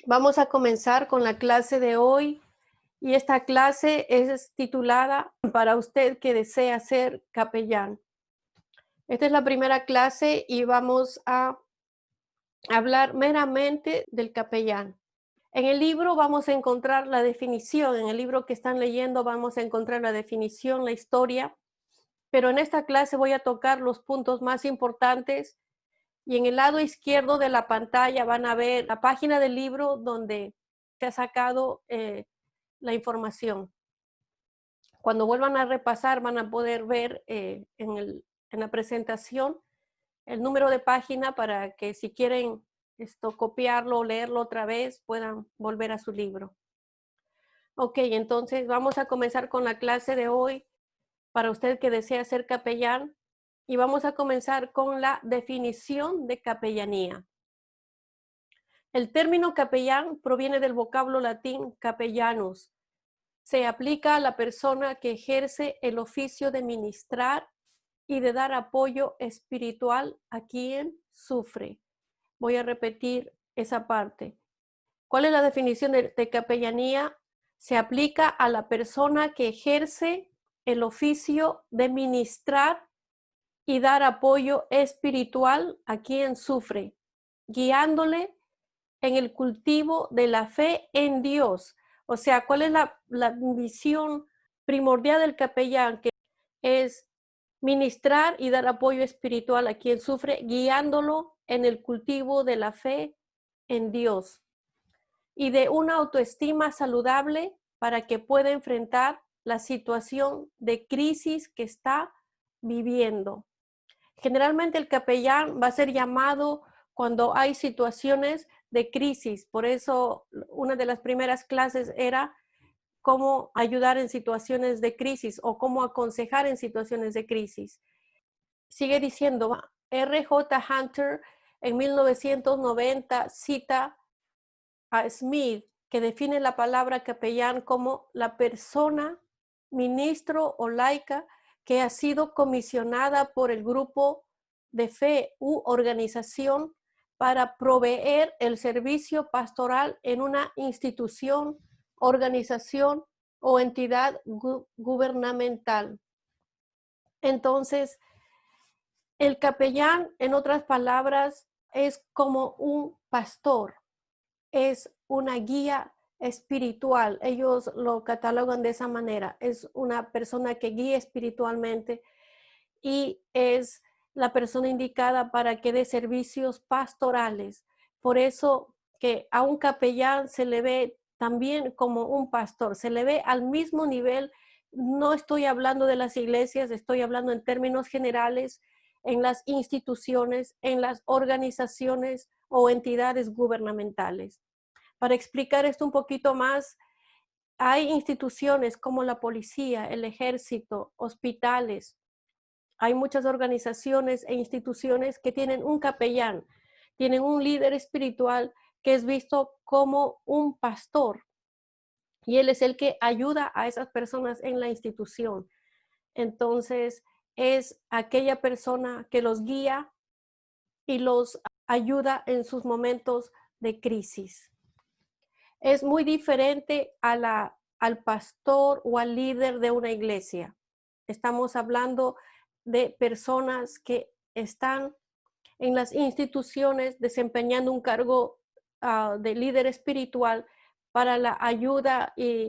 Vamos a comenzar con la clase de hoy y esta clase es titulada Para usted que desea ser capellán. Esta es la primera clase y vamos a hablar meramente del capellán. En el libro vamos a encontrar la definición, en el libro que están leyendo vamos a encontrar la definición, la historia, pero en esta clase voy a tocar los puntos más importantes y en el lado izquierdo de la pantalla van a ver la página del libro donde se ha sacado la información. Cuando vuelvan a repasar van a poder ver en la presentación el número de página para que si quieren copiarlo o leerlo otra vez puedan volver a su libro. Ok, entonces vamos a comenzar con la clase de hoy para usted que desea ser capellán y vamos a comenzar con la definición de capellanía. El término capellán proviene del vocablo latín capellanus. Se aplica a la persona que ejerce el oficio de ministrar y de dar apoyo espiritual a quien sufre. Voy a repetir esa parte. ¿Cuál es la definición de capellanía? Se aplica a la persona que ejerce el oficio de ministrar y dar apoyo espiritual a quien sufre, guiándole en el cultivo de la fe en Dios. O sea, ¿cuál es la misión primordial del capellán? Que es ministrar y dar apoyo espiritual a quien sufre, guiándolo en el cultivo de la fe en Dios y de una autoestima saludable para que pueda enfrentar la situación de crisis que está viviendo. Generalmente el capellán va a ser llamado cuando hay situaciones de crisis. Por eso una de las primeras clases era cómo ayudar en situaciones de crisis o cómo aconsejar en situaciones de crisis. Sigue diciendo, R.J. Hunter en 1990 cita a Smith, que define la palabra capellán como la persona, ministro o laica que ha sido comisionada por el grupo de fe u organización para proveer el servicio pastoral en una institución, organización o entidad gubernamental. Entonces, el capellán, en otras palabras, es como un pastor, es una guía espiritual. Ellos lo catalogan de esa manera. Es una persona que guía espiritualmente y es la persona indicada para que dé servicios pastorales. Por eso que a un capellán se le ve también como un pastor, se le ve al mismo nivel. No estoy hablando de las iglesias, estoy hablando en términos generales, en las instituciones, en las organizaciones o entidades gubernamentales. Para explicar esto un poquito más, hay instituciones como la policía, el ejército, hospitales. Hay muchas organizaciones e instituciones que tienen un capellán, tienen un líder espiritual que es visto como un pastor y él es el que ayuda a esas personas en la institución. Entonces, es aquella persona que los guía y los ayuda en sus momentos de crisis. Es muy diferente al pastor o al líder de una iglesia. Estamos hablando de personas que están en las instituciones desempeñando un cargo de líder espiritual para la ayuda y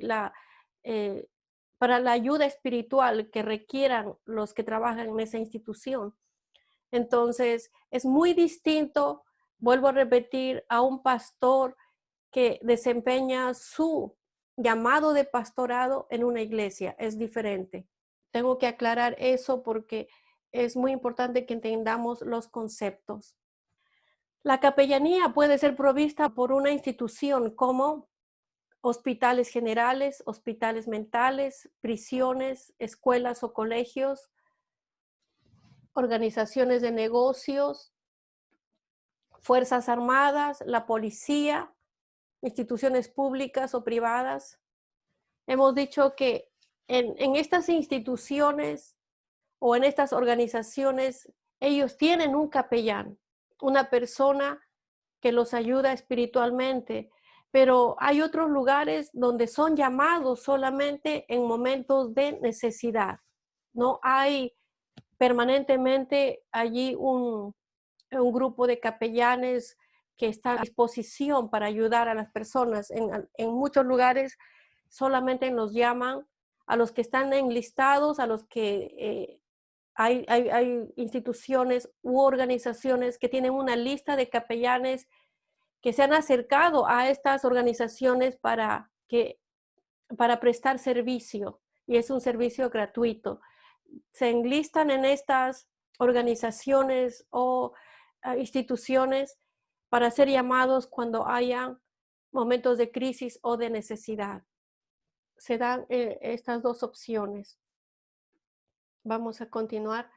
para la ayuda espiritual que requieran los que trabajan en esa institución. Entonces, es muy distinto, vuelvo a repetir, a un pastor que desempeña su llamado de pastorado en una iglesia. Es diferente. Tengo que aclarar eso porque es muy importante que entendamos los conceptos. La capellanía puede ser provista por una institución como hospitales generales, hospitales mentales, prisiones, escuelas o colegios, organizaciones de negocios, fuerzas armadas, la policía, instituciones públicas o privadas. Hemos dicho que en estas instituciones o en estas organizaciones, ellos tienen un capellán, una persona que los ayuda espiritualmente, pero hay otros lugares donde son llamados solamente en momentos de necesidad. No hay permanentemente allí un grupo de capellanes que están a disposición para ayudar a las personas. En muchos lugares solamente nos llaman a los que están enlistados, a los que hay instituciones u organizaciones que tienen una lista de capellanes que se han acercado a estas organizaciones para prestar servicio, y es un servicio gratuito. Se enlistan en estas organizaciones o instituciones para ser llamados cuando haya momentos de crisis o de necesidad. Se dan estas dos opciones. Vamos a continuar.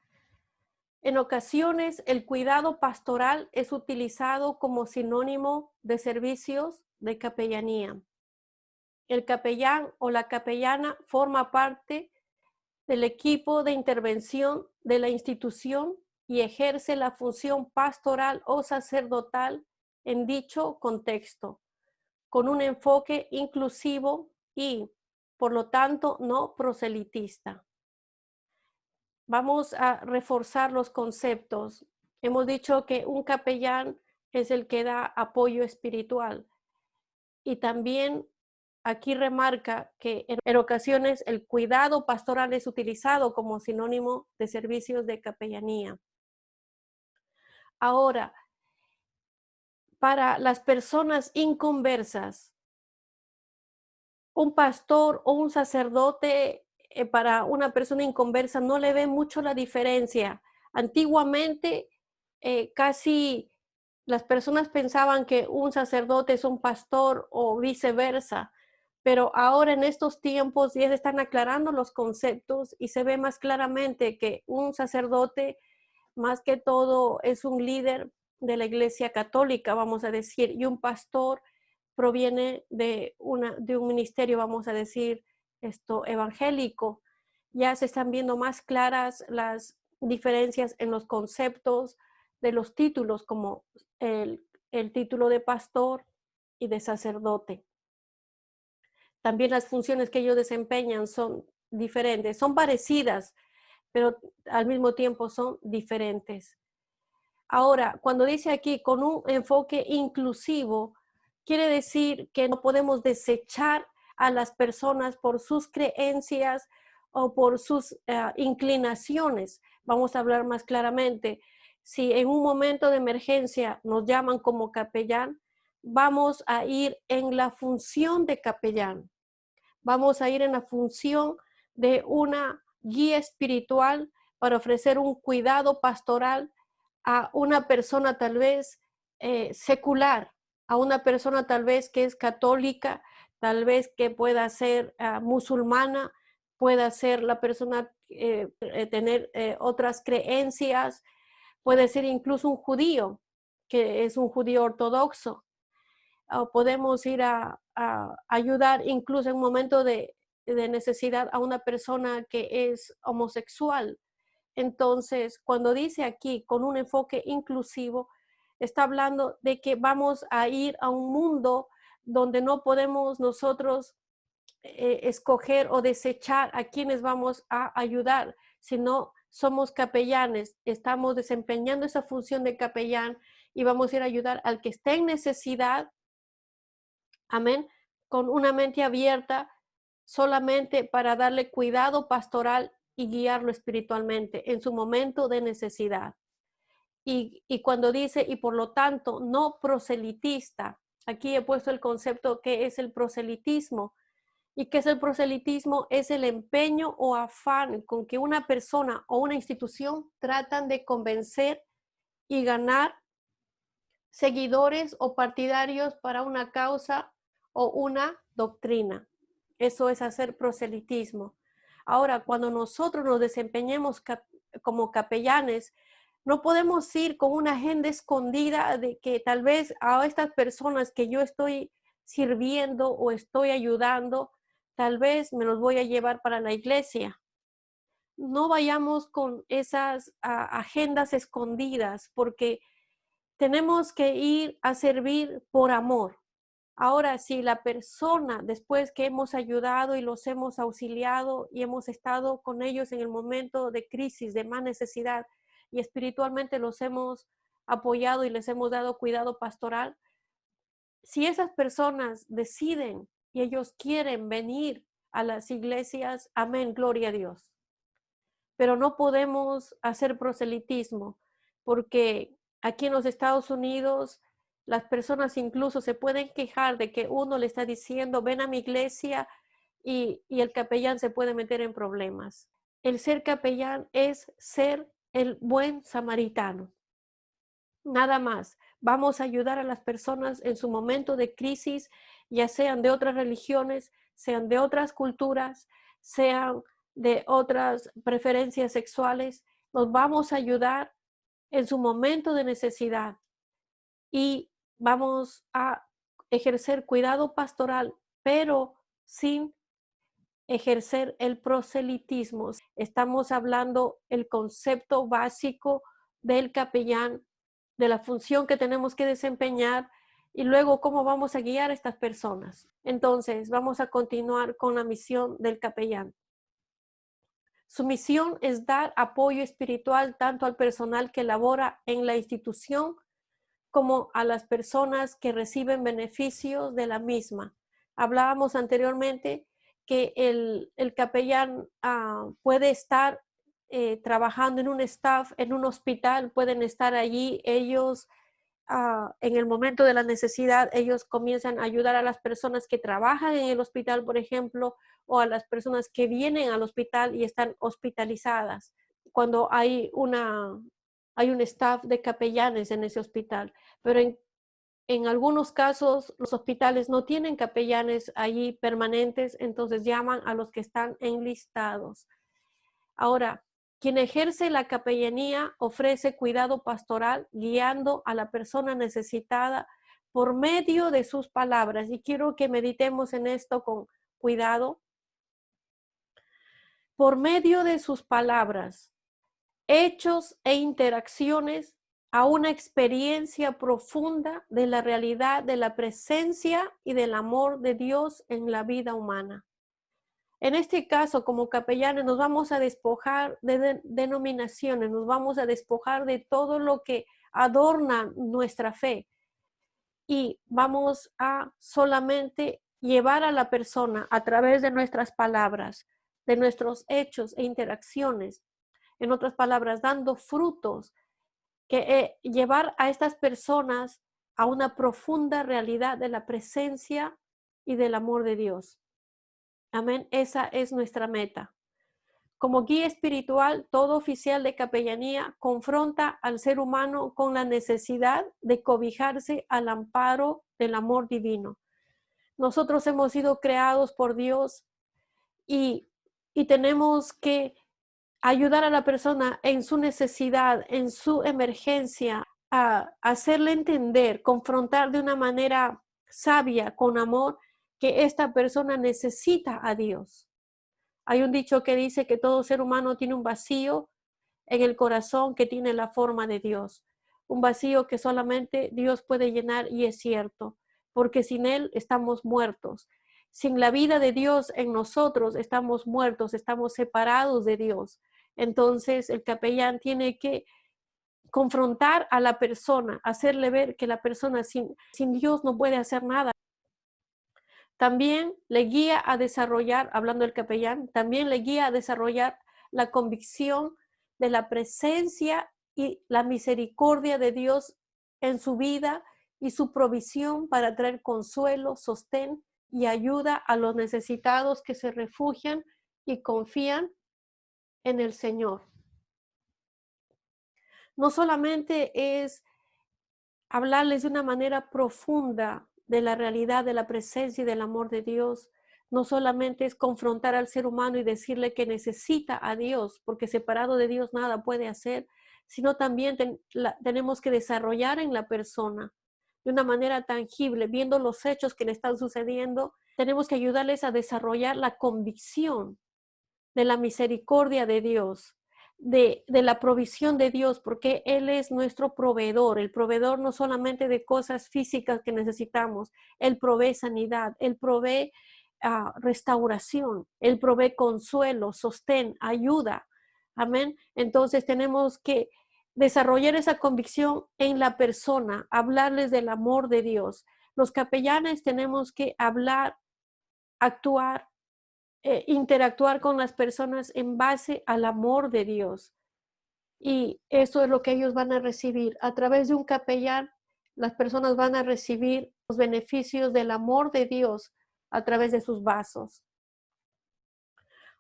En ocasiones, el cuidado pastoral es utilizado como sinónimo de servicios de capellanía. El capellán o la capellana forma parte del equipo de intervención de la institución y ejerce la función pastoral o sacerdotal en dicho contexto, con un enfoque inclusivo y, por lo tanto, no proselitista. Vamos a reforzar los conceptos. Hemos dicho que un capellán es el que da apoyo espiritual, y también aquí remarca que en ocasiones el cuidado pastoral es utilizado como sinónimo de servicios de capellanía. Ahora, para las personas inconversas, un pastor o un sacerdote, para una persona inconversa no le ve mucho la diferencia. Antiguamente, casi las personas pensaban que un sacerdote es un pastor o viceversa, pero ahora en estos tiempos ya se están aclarando los conceptos y se ve más claramente que un sacerdote, más que todo, es un líder de la Iglesia Católica, vamos a decir, y un pastor proviene de un ministerio, vamos a decir, evangélico. Ya se están viendo más claras las diferencias en los conceptos de los títulos, como el título de pastor y de sacerdote. También las funciones que ellos desempeñan son diferentes, son parecidas, pero al mismo tiempo son diferentes. Ahora, cuando dice aquí con un enfoque inclusivo, quiere decir que no podemos desechar a las personas por sus creencias o por sus inclinaciones. Vamos a hablar más claramente. Si en un momento de emergencia nos llaman como capellán, vamos a ir en la función de capellán. Vamos a ir en la función de una guía espiritual para ofrecer un cuidado pastoral a una persona tal vez secular, a una persona tal vez que es católica, tal vez que pueda ser musulmana, pueda ser la persona tener otras creencias, puede ser incluso un judío, que es un judío ortodoxo. O podemos ir a ayudar incluso en un momento de necesidad a una persona que es homosexual. Entonces, cuando dice aquí con un enfoque inclusivo, está hablando de que vamos a ir a un mundo donde no podemos nosotros escoger o desechar a quienes vamos a ayudar, sino somos capellanes, estamos desempeñando esa función de capellán y vamos a ir a ayudar al que esté en necesidad, amén, con una mente abierta solamente para darle cuidado pastoral y guiarlo espiritualmente en su momento de necesidad. Y cuando dice, y por lo tanto, no proselitista, aquí he puesto el concepto que es el proselitismo. ¿Y qué es el proselitismo? Es el empeño o afán con que una persona o una institución tratan de convencer y ganar seguidores o partidarios para una causa o una doctrina. Eso es hacer proselitismo. Ahora, cuando nosotros nos desempeñemos como capellanes, no podemos ir con una agenda escondida de que tal vez a estas personas que yo estoy sirviendo o estoy ayudando, tal vez me los voy a llevar para la iglesia. No vayamos con esas agendas escondidas, porque tenemos que ir a servir por amor. Ahora, si la persona, después que hemos ayudado y los hemos auxiliado y hemos estado con ellos en el momento de crisis, de más necesidad, y espiritualmente los hemos apoyado y les hemos dado cuidado pastoral, si esas personas deciden y ellos quieren venir a las iglesias, amén, gloria a Dios. Pero no podemos hacer proselitismo, porque aquí en los Estados Unidos las personas incluso se pueden quejar de que uno le está diciendo, ven a mi iglesia, y el capellán se puede meter en problemas. El ser capellán es ser el buen samaritano. Nada más. Vamos a ayudar a las personas en su momento de crisis, ya sean de otras religiones, sean de otras culturas, sean de otras preferencias sexuales. Los vamos a ayudar en su momento de necesidad y vamos a ejercer cuidado pastoral, pero sin ejercer el proselitismo. Estamos hablando el concepto básico del capellán, de la función que tenemos que desempeñar y luego cómo vamos a guiar a estas personas. Entonces, vamos a continuar con la misión del capellán. Su misión es dar apoyo espiritual tanto al personal que labora en la institución como a las personas que reciben beneficios de la misma. Hablábamos anteriormente que el capellán puede estar trabajando en un staff, en un hospital, pueden estar allí ellos en el momento de la necesidad, ellos comienzan a ayudar a las personas que trabajan en el hospital, por ejemplo, o a las personas que vienen al hospital y están hospitalizadas, cuando hay un staff de capellanes en ese hospital. Pero en algunos casos los hospitales no tienen capellanes allí permanentes, entonces llaman a los que están enlistados. Ahora, quien ejerce la capellanía ofrece cuidado pastoral guiando a la persona necesitada por medio de sus palabras. Y quiero que meditemos en esto con cuidado. Por medio de sus palabras, hechos e interacciones a una experiencia profunda de la realidad de la presencia y del amor de Dios en la vida humana. En este caso, como capellanes, nos vamos a despojar de denominaciones, nos vamos a despojar de todo lo que adorna nuestra fe y vamos a solamente llevar a la persona a través de nuestras palabras, de nuestros hechos e interacciones, en otras palabras, dando frutos, que llevar a estas personas a una profunda realidad de la presencia y del amor de Dios. Amén, esa es nuestra meta. Como guía espiritual, todo oficial de capellanía confronta al ser humano con la necesidad de cobijarse al amparo del amor divino. Nosotros hemos sido creados por Dios y tenemos que ayudar a la persona en su necesidad, en su emergencia, a hacerle entender, confrontar de una manera sabia, con amor, que esta persona necesita a Dios. Hay un dicho que dice que todo ser humano tiene un vacío en el corazón que tiene la forma de Dios. Un vacío que solamente Dios puede llenar y es cierto, porque sin Él estamos muertos. Sin la vida de Dios en nosotros estamos muertos, estamos separados de Dios. Entonces el capellán tiene que confrontar a la persona, hacerle ver que la persona sin Dios no puede hacer nada. También le guía a desarrollar, hablando del capellán, también le guía a desarrollar la convicción de la presencia y la misericordia de Dios en su vida y su provisión para traer consuelo, sostén y ayuda a los necesitados que se refugian y confían en el Señor. No solamente es hablarles de una manera profunda de la realidad de la presencia y del amor de Dios, no solamente es confrontar al ser humano y decirle que necesita a Dios, porque separado de Dios nada puede hacer, sino también tenemos que desarrollar en la persona de una manera tangible, viendo los hechos que le están sucediendo, tenemos que ayudarles a desarrollar la convicción de la misericordia de Dios, de la provisión de Dios, porque Él es nuestro proveedor, el proveedor no solamente de cosas físicas que necesitamos, Él provee sanidad, Él provee restauración, Él provee consuelo, sostén, ayuda. Amén. Entonces tenemos que desarrollar esa convicción en la persona, hablarles del amor de Dios. Los capellanes tenemos que hablar, actuar, interactuar con las personas en base al amor de Dios. Y eso es lo que ellos van a recibir. A través de un capellán, las personas van a recibir los beneficios del amor de Dios a través de sus vasos.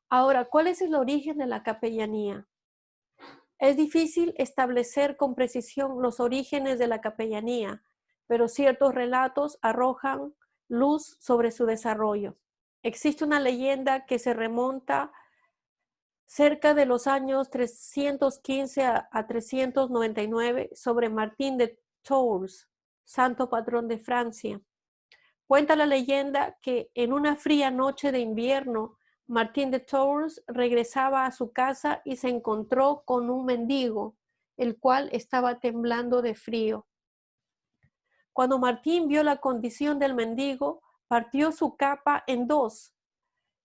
Ahora, ¿cuál es el origen de la capellanía? Es difícil establecer con precisión los orígenes de la capellanía, pero ciertos relatos arrojan luz sobre su desarrollo. Existe una leyenda que se remonta cerca de los años 315 a 399 sobre Martín de Tours, santo patrón de Francia. Cuenta la leyenda que en una fría noche de invierno, Martín de Tours regresaba a su casa y se encontró con un mendigo, el cual estaba temblando de frío. Cuando Martín vio la condición del mendigo, partió su capa en dos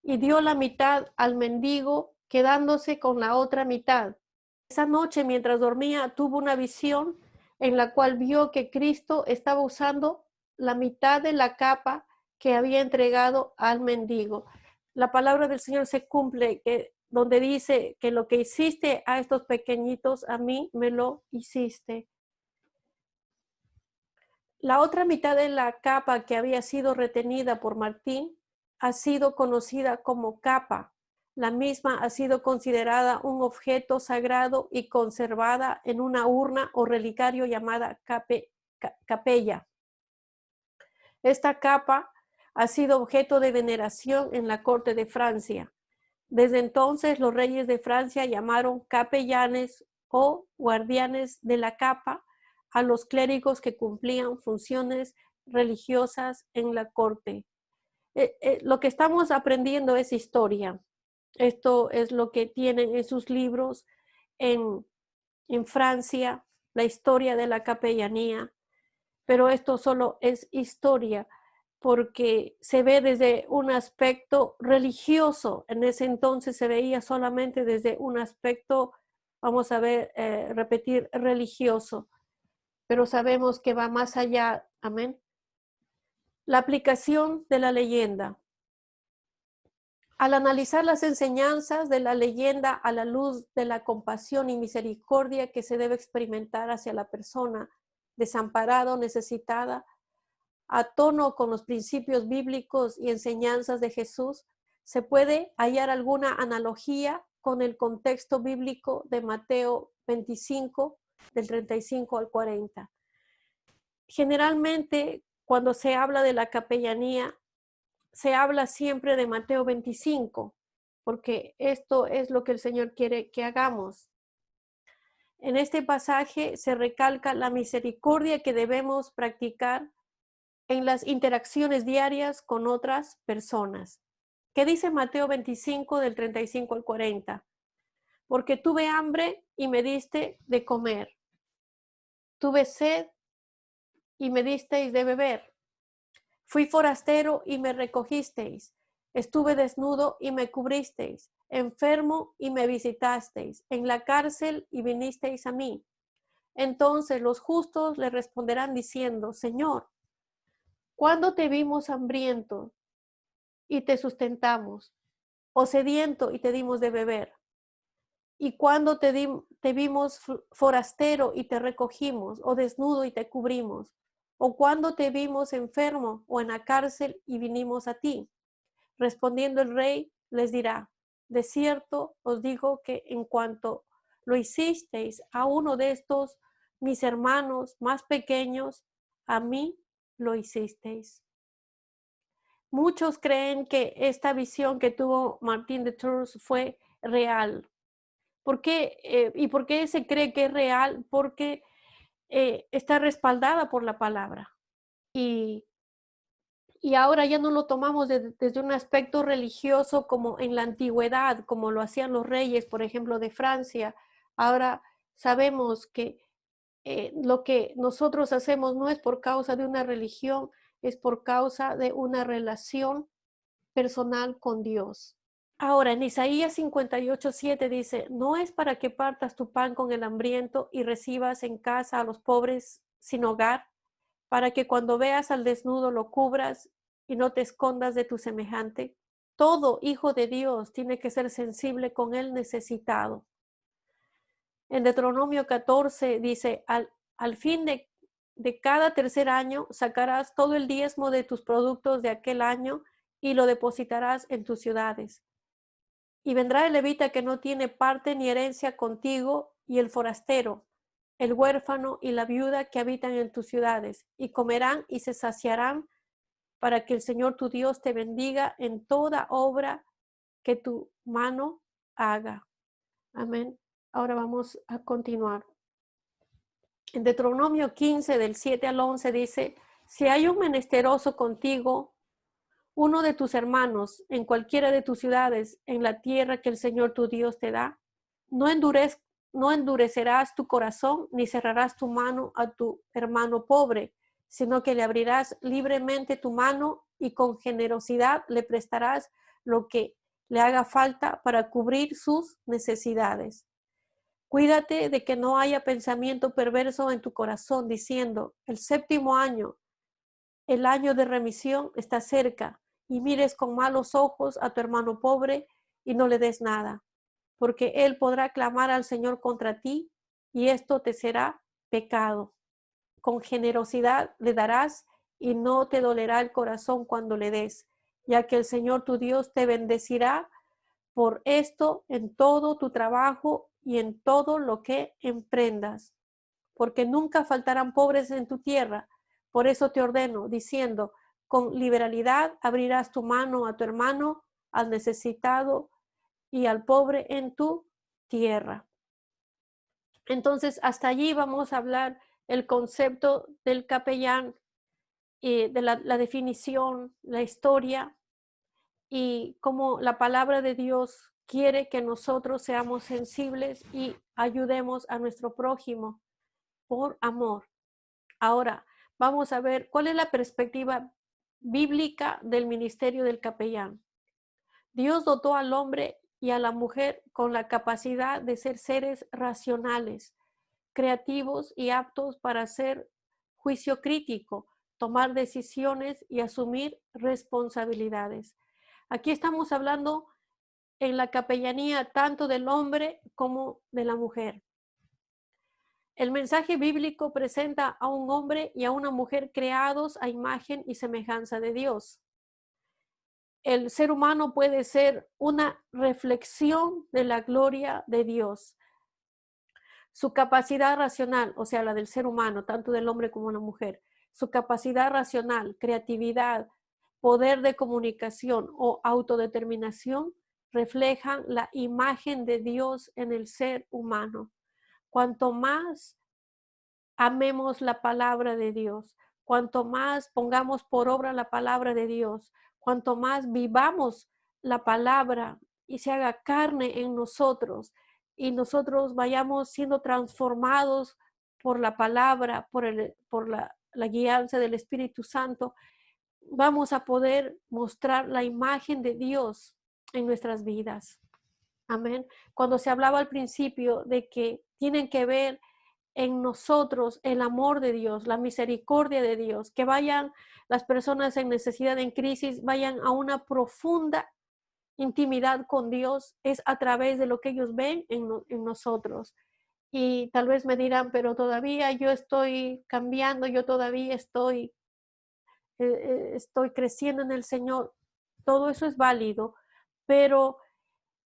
y dio la mitad al mendigo, quedándose con la otra mitad. Esa noche, mientras dormía, tuvo una visión en la cual vio que Cristo estaba usando la mitad de la capa que había entregado al mendigo. La palabra del Señor se cumple, donde dice que lo que hiciste a estos pequeñitos, a mí me lo hiciste. La otra mitad de la capa que había sido retenida por Martín ha sido conocida como capa. La misma ha sido considerada un objeto sagrado y conservada en una urna o relicario llamada capella. Esta capa ha sido objeto de veneración en la corte de Francia. Desde entonces, los reyes de Francia llamaron capellanes o guardianes de la capa a los clérigos que cumplían funciones religiosas en la corte. Lo que estamos aprendiendo es historia. Esto es lo que tienen en sus libros en Francia, la historia de la capellanía, pero esto solo es historia porque se ve desde un aspecto religioso. En ese entonces se veía solamente desde un aspecto, vamos a ver, repetir, religioso, pero sabemos que va más allá. Amén. La aplicación de la leyenda. Al analizar las enseñanzas de la leyenda a la luz de la compasión y misericordia que se debe experimentar hacia la persona desamparada o necesitada, a tono con los principios bíblicos y enseñanzas de Jesús, se puede hallar alguna analogía con el contexto bíblico de Mateo 25, del 35 al 40. Generalmente, cuando se habla de la capellanía, se habla siempre de Mateo 25, porque esto es lo que el Señor quiere que hagamos. En este pasaje se recalca la misericordia que debemos practicar en las interacciones diarias con otras personas. ¿Qué dice Mateo 25 del 35 al 40? Porque tuve hambre y me diste de comer. Tuve sed y me disteis de beber. Fui forastero y me recogisteis. Estuve desnudo y me cubristeis. Enfermo y me visitasteis. En la cárcel y vinisteis a mí. Entonces los justos le responderán diciendo: Señor, ¿cuándo te vimos hambriento y te sustentamos, o sediento y te dimos de beber? ¿Y cuándo te vimos forastero y te recogimos, o desnudo y te cubrimos? ¿O cuándo te vimos enfermo o en la cárcel y vinimos a ti? Respondiendo el rey, les dirá: de cierto os digo que en cuanto lo hicisteis a uno de estos mis hermanos más pequeños, a mí lo hicisteis. Muchos creen que esta visión que tuvo Martín de Tours fue real. ¿Por qué? ¿Y por qué se cree que es real? Porque está respaldada por la palabra. Y ahora ya no lo tomamos desde un aspecto religioso como en la antigüedad, como lo hacían los reyes, por ejemplo, de Francia, Ahora sabemos que lo que nosotros hacemos no es por causa de una religión, es por causa de una relación personal con Dios. Ahora, en Isaías 58:7 dice, no es para que partas tu pan con el hambriento y recibas en casa a los pobres sin hogar, para que cuando veas al desnudo lo cubras y no te escondas de tu semejante. Todo hijo de Dios tiene que ser sensible con el necesitado. En Deuteronomio 14 dice, al fin de cada tercer año sacarás todo el diezmo de tus productos de aquel año y lo depositarás en tus ciudades. Y vendrá el levita que no tiene parte ni herencia contigo, y el forastero, el huérfano y la viuda que habitan en tus ciudades, y comerán y se saciarán, para que el Señor tu Dios te bendiga en toda obra que tu mano haga. Amén. Ahora vamos a continuar. En Deuteronomio 15, del 7 al 11 dice, si hay un menesteroso contigo, uno de tus hermanos, en cualquiera de tus ciudades, en la tierra que el Señor tu Dios te da, no endurecerás tu corazón, ni cerrarás tu mano a tu hermano pobre, sino que le abrirás libremente tu mano y con generosidad le prestarás lo que le haga falta para cubrir sus necesidades. Cuídate de que no haya pensamiento perverso en tu corazón, diciendo, el séptimo año, el año de remisión está cerca, y mires con malos ojos a tu hermano pobre y no le des nada, porque él podrá clamar al Señor contra ti y esto te será pecado. Con generosidad le darás y no te dolerá el corazón cuando le des, ya que el Señor tu Dios te bendecirá por esto en todo tu trabajo y en todo lo que emprendas, porque nunca faltarán pobres en tu tierra. Por eso te ordeno, diciendo, con liberalidad abrirás tu mano a tu hermano, al necesitado y al pobre en tu tierra. Entonces, hasta allí vamos a hablar el concepto del capellán, de la definición, la historia y cómo la palabra de Dios quiere que nosotros seamos sensibles y ayudemos a nuestro prójimo por amor. Ahora, vamos a ver cuál es la perspectiva bíblica del ministerio del capellán. Dios dotó al hombre y a la mujer con la capacidad de ser seres racionales, creativos y aptos para hacer juicio crítico, tomar decisiones y asumir responsabilidades. Aquí estamos hablando en la capellanía tanto del hombre como de la mujer. El mensaje bíblico presenta a un hombre y a una mujer creados a imagen y semejanza de Dios. El ser humano puede ser una reflexión de la gloria de Dios. Su capacidad racional, o sea, la del ser humano, tanto del hombre como de la mujer, su capacidad racional, creatividad, poder de comunicación o autodeterminación reflejan la imagen de Dios en el ser humano. Cuanto más amemos la palabra de Dios, cuanto más pongamos por obra la palabra de Dios, cuanto más vivamos la palabra y se haga carne en nosotros y nosotros vayamos siendo transformados por la palabra, por la guianza del Espíritu Santo, vamos a poder mostrar la imagen de Dios en nuestras vidas. Amén. Cuando se hablaba al principio de que tienen que ver en nosotros el amor de Dios, la misericordia de Dios, que vayan las personas en necesidad, en crisis, vayan a una profunda intimidad con Dios, es a través de lo que ellos ven en nosotros. Y tal vez me dirán, pero todavía yo estoy cambiando, yo todavía estoy creciendo en el Señor. Todo eso es válido, pero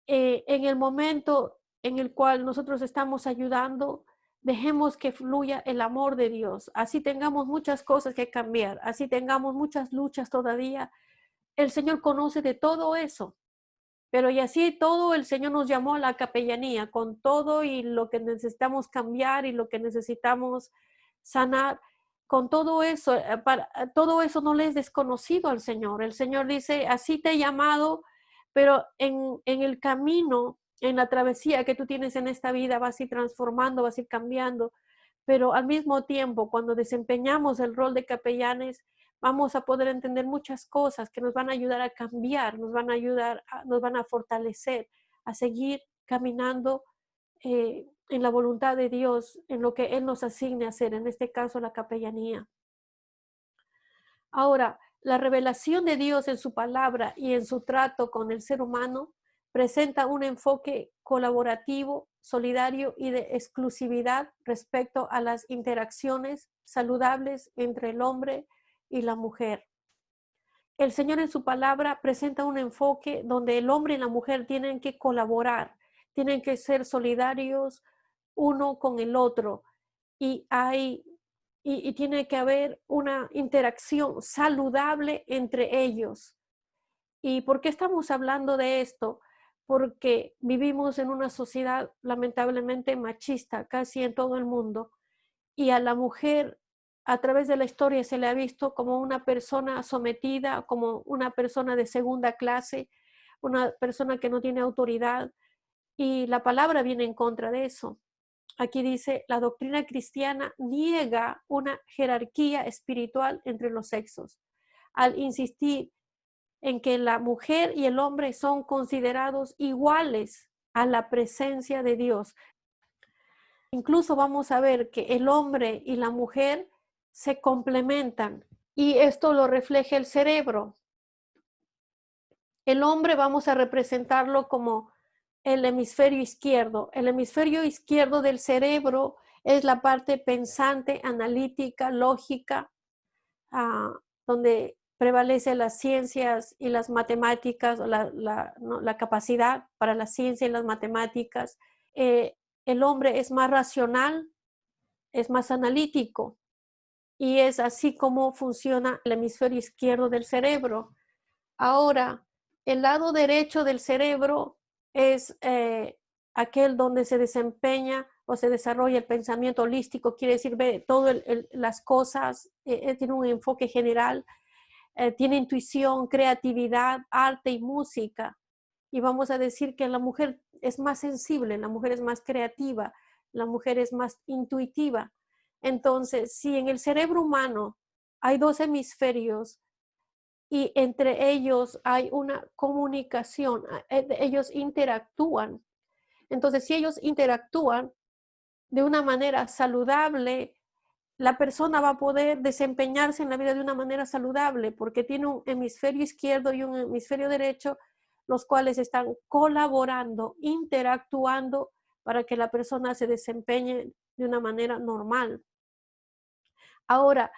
en el momento en el cual nosotros estamos ayudando, dejemos que fluya el amor de Dios. Así tengamos muchas cosas que cambiar, así tengamos muchas luchas todavía. El Señor conoce de todo eso. Pero y así todo el Señor nos llamó a la capellanía, con todo y lo que necesitamos cambiar y lo que necesitamos sanar. Con todo eso, todo eso no le es desconocido al Señor. El Señor dice, así te he llamado, pero en el camino en la travesía que tú tienes en esta vida vas a ir transformando, vas a ir cambiando, pero al mismo tiempo, cuando desempeñamos el rol de capellanes, vamos a poder entender muchas cosas que nos van a ayudar a cambiar, nos van a ayudar, nos van a fortalecer, a seguir caminando en la voluntad de Dios, en lo que Él nos asigne a hacer, en este caso la capellanía. Ahora, la revelación de Dios en su palabra y en su trato con el ser humano presenta un enfoque colaborativo, solidario y de exclusividad respecto a las interacciones saludables entre el hombre y la mujer. El Señor en su palabra presenta un enfoque donde el hombre y la mujer tienen que colaborar, tienen que ser solidarios uno con el otro y tiene que haber una interacción saludable entre ellos. ¿Y por qué estamos hablando de esto? Porque vivimos en una sociedad lamentablemente machista casi en todo el mundo y a la mujer a través de la historia se le ha visto como una persona sometida, como una persona de segunda clase, una persona que no tiene autoridad, y la palabra viene en contra de eso. Aquí dice, la doctrina cristiana niega una jerarquía espiritual entre los sexos, al insistir en que la mujer y el hombre son considerados iguales a la presencia de Dios. Incluso vamos a ver que el hombre y la mujer se complementan y esto lo refleja el cerebro. El hombre vamos a representarlo como el hemisferio izquierdo. El hemisferio izquierdo del cerebro es la parte pensante, analítica, lógica, donde prevalece las ciencias y las matemáticas, la capacidad para la ciencia y las matemáticas. El hombre es más racional, es más analítico y es así como funciona el hemisferio izquierdo del cerebro. Ahora, el lado derecho del cerebro es aquel donde se desempeña o se desarrolla el pensamiento holístico, quiere decir, ve todas las cosas, tiene un enfoque general, tiene intuición, creatividad, arte y música. Y vamos a decir que la mujer es más sensible, la mujer es más creativa, la mujer es más intuitiva. Entonces, si en el cerebro humano hay dos hemisferios, y entre ellos hay una comunicación, ellos interactúan. Entonces, si ellos interactúan de una manera saludable, la persona va a poder desempeñarse en la vida de una manera saludable porque tiene un hemisferio izquierdo y un hemisferio derecho, los cuales están colaborando, interactuando para que la persona se desempeñe de una manera normal. Ahora,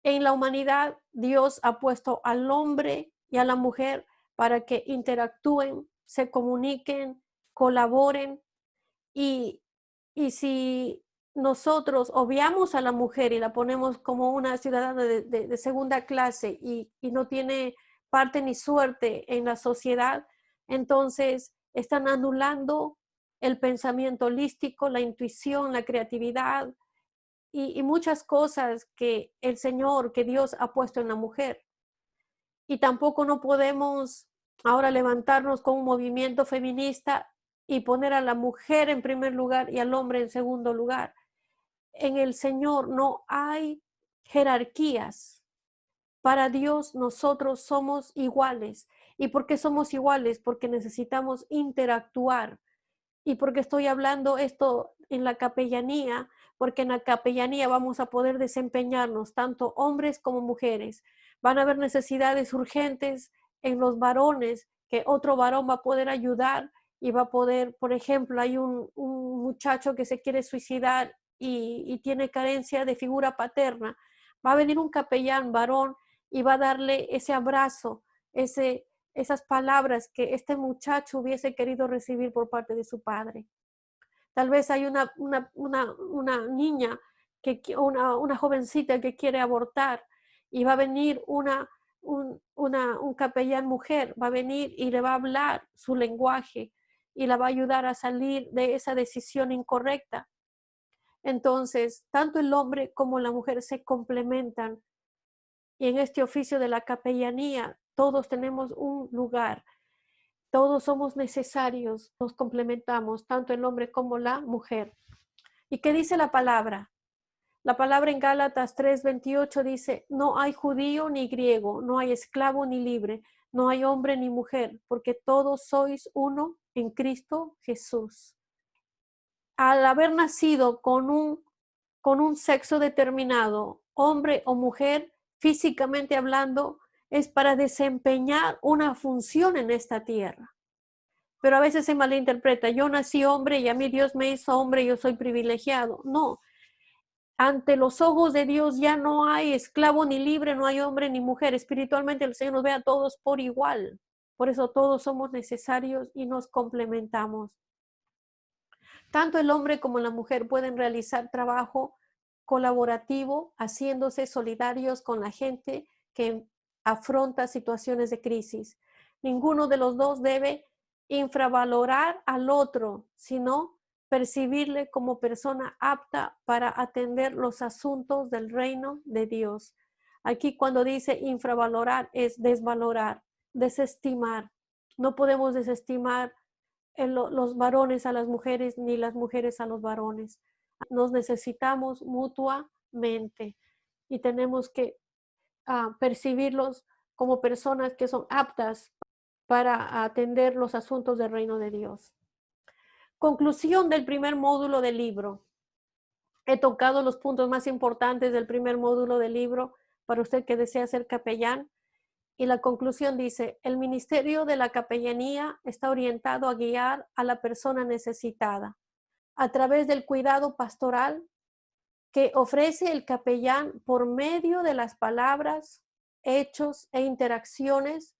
en la humanidad, Dios ha puesto al hombre y a la mujer para que interactúen, se comuniquen, colaboren y si nosotros obviamos a la mujer y la ponemos como una ciudadana de segunda clase y no tiene parte ni suerte en la sociedad, entonces están anulando el pensamiento holístico, la intuición, la creatividad, y muchas cosas que el Señor, que Dios ha puesto en la mujer. Y tampoco no podemos ahora levantarnos con un movimiento feminista y poner a la mujer en primer lugar y al hombre en segundo lugar. En el Señor no hay jerarquías. Para Dios nosotros somos iguales. ¿Y por qué somos iguales? Porque necesitamos interactuar. ¿Y por qué estoy hablando esto en la capellanía? Porque en la capellanía vamos a poder desempeñarnos, tanto hombres como mujeres. Van a haber necesidades urgentes en los varones, que otro varón va a poder ayudar y va a poder, por ejemplo, hay un muchacho que se quiere suicidar y tiene carencia de figura paterna. Va a venir un capellán varón y va a darle ese abrazo, esas palabras que este muchacho hubiese querido recibir por parte de su padre. Tal vez hay una niña, una jovencita que quiere abortar y va a venir un capellán mujer, va a venir y le va a hablar su lenguaje y la va a ayudar a salir de esa decisión incorrecta. Entonces, tanto el hombre como la mujer se complementan y en este oficio de la capellanía todos tenemos un lugar. Todos somos necesarios, nos complementamos, tanto el hombre como la mujer. ¿Y qué dice la palabra? La palabra en Gálatas 3:28 dice, no hay judío ni griego, no hay esclavo ni libre, no hay hombre ni mujer, porque todos sois uno en Cristo Jesús. Al haber nacido con un sexo determinado, hombre o mujer, físicamente hablando, es para desempeñar una función en esta tierra. Pero a veces se malinterpreta, yo nací hombre y a mí Dios me hizo hombre y yo soy privilegiado. No, ante los ojos de Dios ya no hay esclavo ni libre, no hay hombre ni mujer. Espiritualmente el Señor nos ve a todos por igual. Por eso todos somos necesarios y nos complementamos. Tanto el hombre como la mujer pueden realizar trabajo colaborativo, haciéndose solidarios con la gente que afronta situaciones de crisis. Ninguno de los dos debe infravalorar al otro, sino percibirle como persona apta para atender los asuntos del reino de Dios. Aquí cuando dice infravalorar es desvalorar, desestimar. No podemos desestimar los varones a las mujeres ni las mujeres a los varones. Nos necesitamos mutuamente y tenemos que percibirlos como personas que son aptas para atender los asuntos del reino de Dios. Conclusión del primer módulo del libro. He tocado los puntos más importantes del primer módulo del libro para usted que desea ser capellán. Y la conclusión dice, el ministerio de la capellanía está orientado a guiar a la persona necesitada a través del cuidado pastoral que ofrece el capellán por medio de las palabras, hechos e interacciones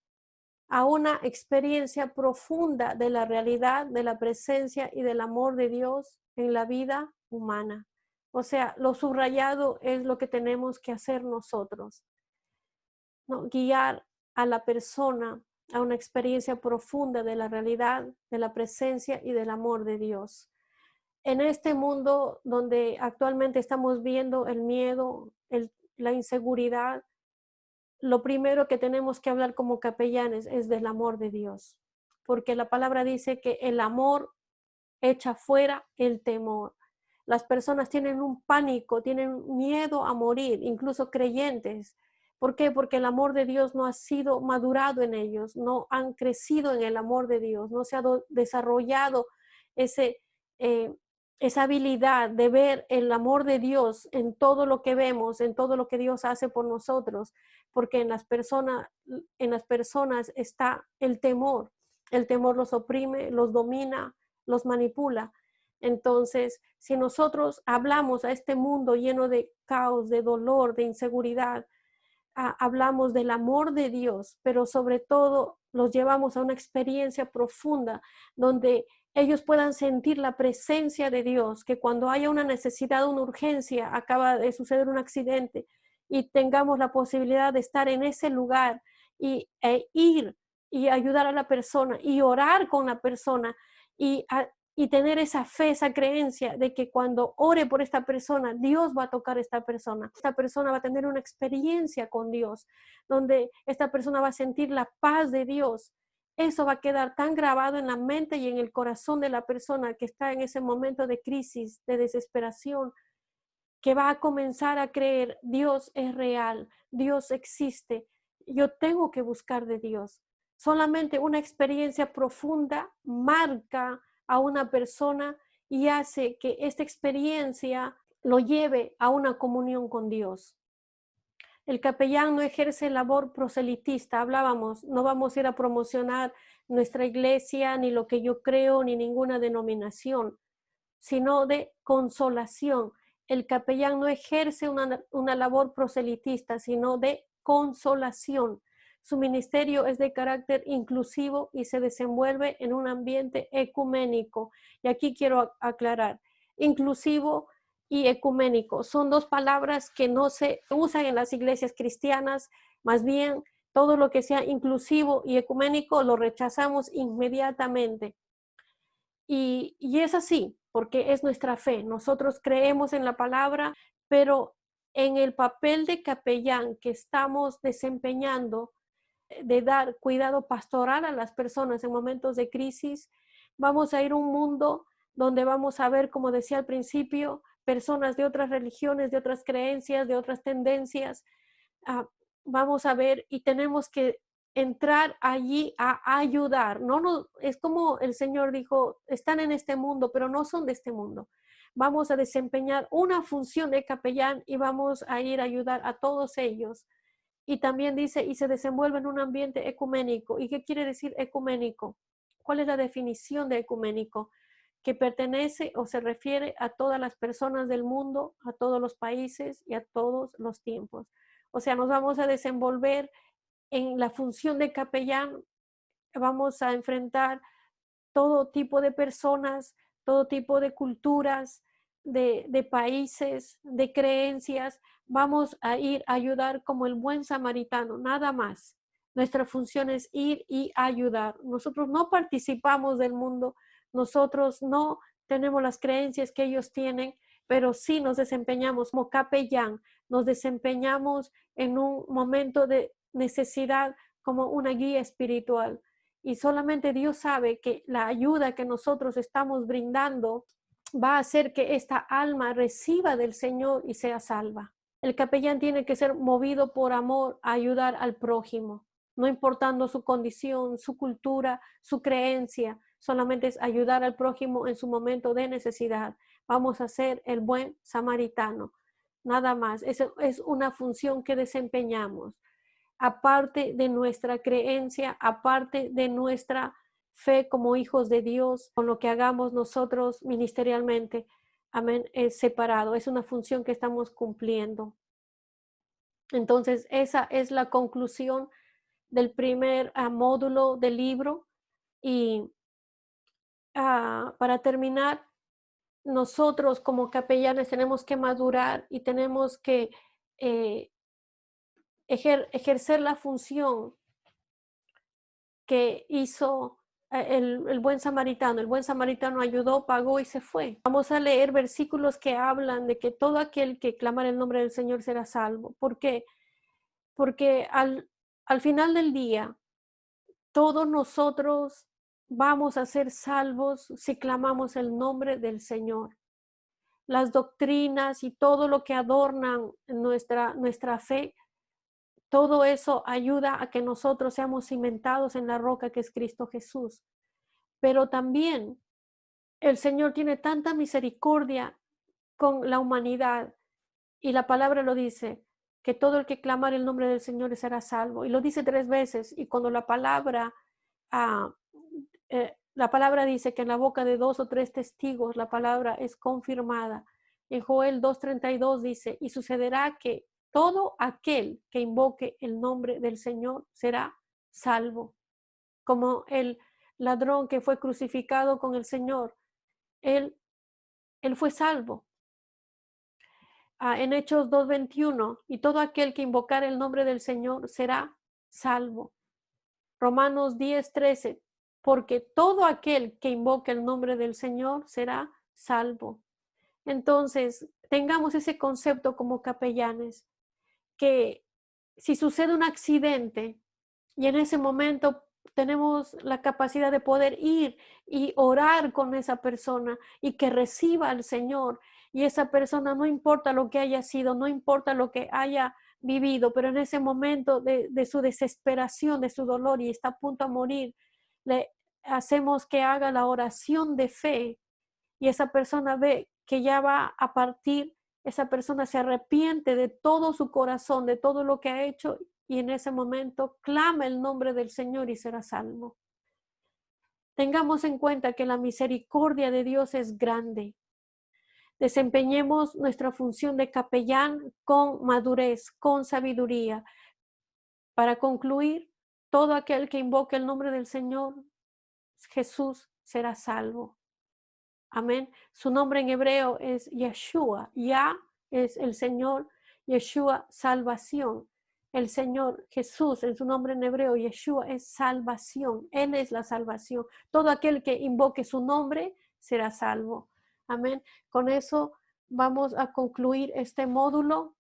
a una experiencia profunda de la realidad, de la presencia y del amor de Dios en la vida humana. O sea, lo subrayado es lo que tenemos que hacer nosotros, ¿no? Guiar a la persona a una experiencia profunda de la realidad, de la presencia y del amor de Dios. En este mundo donde actualmente estamos viendo el miedo, la inseguridad, lo primero que tenemos que hablar como capellanes es del amor de Dios, porque la palabra dice que el amor echa fuera el temor. Las personas tienen un pánico, tienen miedo a morir, incluso creyentes. ¿Por qué? Porque el amor de Dios no ha sido madurado en ellos, no han crecido en el amor de Dios, no se ha desarrollado ese, eh, esa habilidad de ver el amor de Dios en todo lo que vemos, en todo lo que Dios hace por nosotros, porque en las personas está el temor los oprime, los domina, los manipula. Entonces, si nosotros hablamos a este mundo lleno de caos, de dolor, de inseguridad, hablamos del amor de Dios, pero sobre todo los llevamos a una experiencia profunda donde ellos puedan sentir la presencia de Dios, que cuando haya una necesidad, una urgencia, acaba de suceder un accidente y tengamos la posibilidad de estar en ese lugar e ir y ayudar a la persona y orar con la persona y tener esa fe, esa creencia de que cuando ore por esta persona, Dios va a tocar a esta persona. Esta persona va a tener una experiencia con Dios, donde esta persona va a sentir la paz de Dios. Eso va a quedar tan grabado en la mente y en el corazón de la persona que está en ese momento de crisis, de desesperación, que va a comenzar a creer, Dios es real, Dios existe, yo tengo que buscar de Dios. Solamente una experiencia profunda marca a una persona y hace que esta experiencia lo lleve a una comunión con Dios. El capellán no ejerce labor proselitista, hablábamos, no vamos a ir a promocionar nuestra iglesia, ni lo que yo creo, ni ninguna denominación, sino de consolación. El capellán no ejerce una labor proselitista, sino de consolación. Su ministerio es de carácter inclusivo y se desenvuelve en un ambiente ecuménico. Y aquí quiero aclarar, inclusivo y ecuménico son dos palabras que no se usan en las iglesias cristianas, más bien todo lo que sea inclusivo y ecuménico lo rechazamos inmediatamente. Y es así, porque es nuestra fe. Nosotros creemos en la palabra, pero en el papel de capellán que estamos desempeñando, de dar cuidado pastoral a las personas en momentos de crisis. Vamos a ir a un mundo donde vamos a ver, como decía al principio, personas de otras religiones, de otras creencias, de otras tendencias. Vamos a ver y tenemos que entrar allí a ayudar. No, es como el Señor dijo, están en este mundo, pero no son de este mundo. Vamos a desempeñar una función de capellán y vamos a ir a ayudar a todos ellos. Y también dice, y se desenvuelve en un ambiente ecuménico. ¿Y qué quiere decir ecuménico? ¿Cuál es la definición de ecuménico? Que pertenece o se refiere a todas las personas del mundo, a todos los países y a todos los tiempos. O sea, nos vamos a desenvolver en la función de capellán, vamos a enfrentar todo tipo de personas, todo tipo de culturas, de países, de creencias. Vamos a ir a ayudar como el buen samaritano, nada más. Nuestra función es ir y ayudar. Nosotros no participamos del mundo, nosotros no tenemos las creencias que ellos tienen, pero sí nos desempeñamos como capellán, nos desempeñamos en un momento de necesidad como una guía espiritual. Y solamente Dios sabe que la ayuda que nosotros estamos brindando va a hacer que esta alma reciba del Señor y sea salva. El capellán tiene que ser movido por amor a ayudar al prójimo, no importando su condición, su cultura, su creencia, solamente es ayudar al prójimo en su momento de necesidad. Vamos a ser el buen samaritano, nada más. Es una función que desempeñamos aparte de nuestra creencia, aparte de nuestra fe como hijos de Dios, con lo que hagamos nosotros ministerialmente. Amén, es separado, es una función que estamos cumpliendo. Entonces, esa es la conclusión del primer módulo del libro. Y para terminar, nosotros como capellanes tenemos que madurar y tenemos que ejercer la función que hizo el buen samaritano. El buen samaritano ayudó, pagó y se fue. Vamos a leer versículos que hablan de que todo aquel que clamara el nombre del Señor será salvo. ¿Por qué? Porque al final del día, todos nosotros vamos a ser salvos si clamamos el nombre del Señor. Las doctrinas y todo lo que adornan nuestra fe, todo eso ayuda a que nosotros seamos cimentados en la roca que es Cristo Jesús. Pero también el Señor tiene tanta misericordia con la humanidad, y la palabra lo dice, que todo el que clamar el nombre del Señor será salvo. Y lo dice 3 veces, y cuando la palabra dice que en la boca de 2 o 3 testigos la palabra es confirmada. En Joel 2:32 dice, y sucederá que todo aquel que invoque el nombre del Señor será salvo. Como el ladrón que fue crucificado con el Señor, él fue salvo. En Hechos 2:21, y todo aquel que invocar el nombre del Señor será salvo. Romanos 10:13, porque todo aquel que invoque el nombre del Señor será salvo. Entonces, tengamos ese concepto como capellanes, que si sucede un accidente y en ese momento tenemos la capacidad de poder ir y orar con esa persona y que reciba al Señor, y esa persona, no importa lo que haya sido, no importa lo que haya vivido, pero en ese momento de su desesperación, de su dolor y está a punto de morir, le hacemos que haga la oración de fe, y esa persona ve que ya va a partir, esa persona se arrepiente de todo su corazón, de todo lo que ha hecho, y en ese momento clama el nombre del Señor y será salvo. Tengamos en cuenta que la misericordia de Dios es grande. Desempeñemos nuestra función de capellán con madurez, con sabiduría. Para concluir, todo aquel que invoque el nombre del Señor Jesús será salvo. Amén. Su nombre en hebreo es Yeshua. Ya es el Señor, Yeshua, salvación. El Señor Jesús, en su nombre en hebreo, Yeshua, es salvación. Él es la salvación. Todo aquel que invoque su nombre será salvo. Amén. Con eso vamos a concluir este módulo.